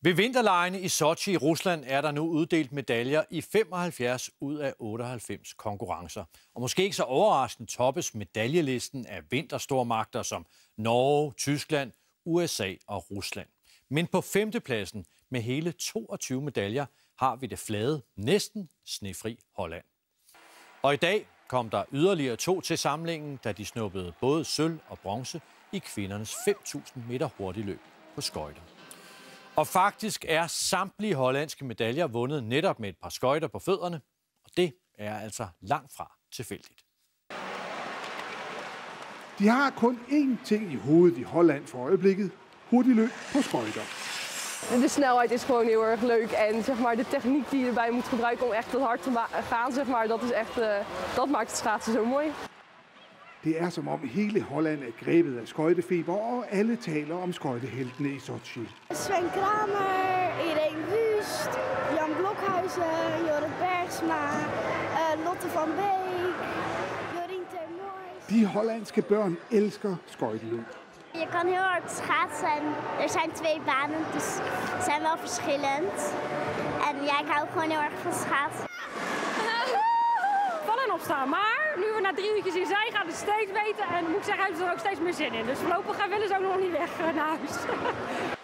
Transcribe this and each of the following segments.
Ved vinterlegene i Sochi i Rusland er der nu uddelt medaljer i 75 ud af 98 konkurrencer. Og måske ikke så overraskende toppes medaljelisten af vinterstormagter som Norge, Tyskland, USA og Rusland. Men på femtepladsen med hele 22 medaljer har vi det flade, næsten snefri Holland. Og i dag kom der yderligere 2 til samlingen, da de snuppede både sølv og bronze i kvindernes 5.000 meter hurtigløb på skøjter. Og faktisk er samtlige hollandske medaljer vundet netop med et par skøjter på fødderne, og det er altså langt fra tilfældigt. De har kun én ting i hovedet i Holland for øjeblikket: hurtigløb på skøjter. De snelheid is gewoon heel erg leuk en zeg maar, de techniek die je erbij moet gebruiken om echt hard te gaan, zeg maar, dat is echt, dat maakt het schaatsen zo mooi. Det er som om hele Holland er grebet af skøjtefeber, og alle taler om skøjteheltene i Sochi. Sven Kramer, Irene Wüst, Jan Blokhuizen, Jorrit Bergsma, Lotte van Beek, Jorien Termors. De hollandske børn elsker skøjteløb. Je kan heel hard schaatsen en er zijn 2 banen, dus ze zijn wel verschillend. En ja, ik hou gewoon heel erg van schaatsen. Vallen en opstaan, maar nu we na 3 uurtjes hier zijn, gaat het steeds beter en moet ik zeggen, hebben ze er ook steeds meer zin in. Dus voorlopig willen ze ook nog niet weg naar huis.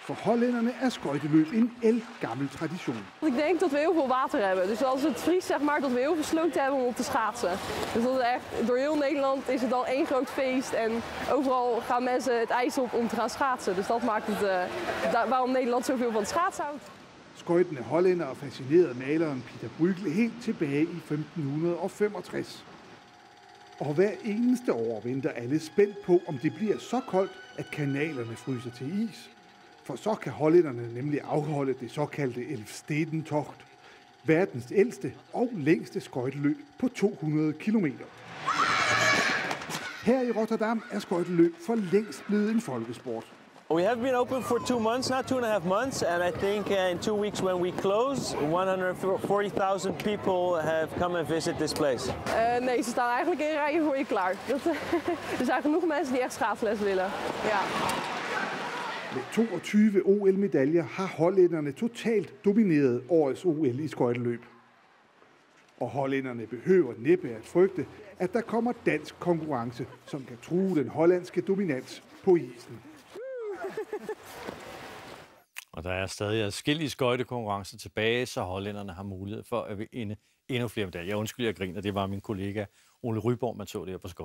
For hollænderne er skøjteløb en ældgammel tradition. Ik denk dat we heel veel water hebben. Dus als het vriest, zeg maar, dat we heel veel sloten hebben om op te schaatsen. Dus dat is echt, door heel Nederland is het dan één groot feest. En overal gaan mensen het ijs op om te gaan schaatsen. Dus dat maakt het waarom Nederland zoveel van het schaatsen houdt. Skøjtende hollændere fascinerede maleren Pieter Bruegel helt tilbage i 1565. Og hver eneste år venter alle spændt på, om det bliver så koldt, at kanalerne fryser til is. For så kan hollænderne nemlig afholde det såkaldte Elfstedentocht, verdens ældste og længste skøjteløb på 200 kilometer. Her i Rotterdam er skøjteløb for længst blevet en folkesport. We have been open for 2 months now, 2.5 months, and I think in 2 weeks when we close, 140,000 people have come and visit this place. Nee, ze staan eigenlijk in rijen voor je klaar. Er zijn genoeg mensen die echt schaatsles willen. Ja. Med 22 OL-medaljer har hollænderne totalt domineret årets OL i skøjteløb. Og hollænderne behøver næppe at frygte, at der kommer dansk konkurrence, som kan true den hollandske dominans på isen. Og der er stadig adskillige skøjtekonkurrencer tilbage, så hollænderne har mulighed for at vinde endnu flere medaljer. Jeg undskylder, jeg griner. Det var min kollega Ole Ryborg, man så det her på skøjter.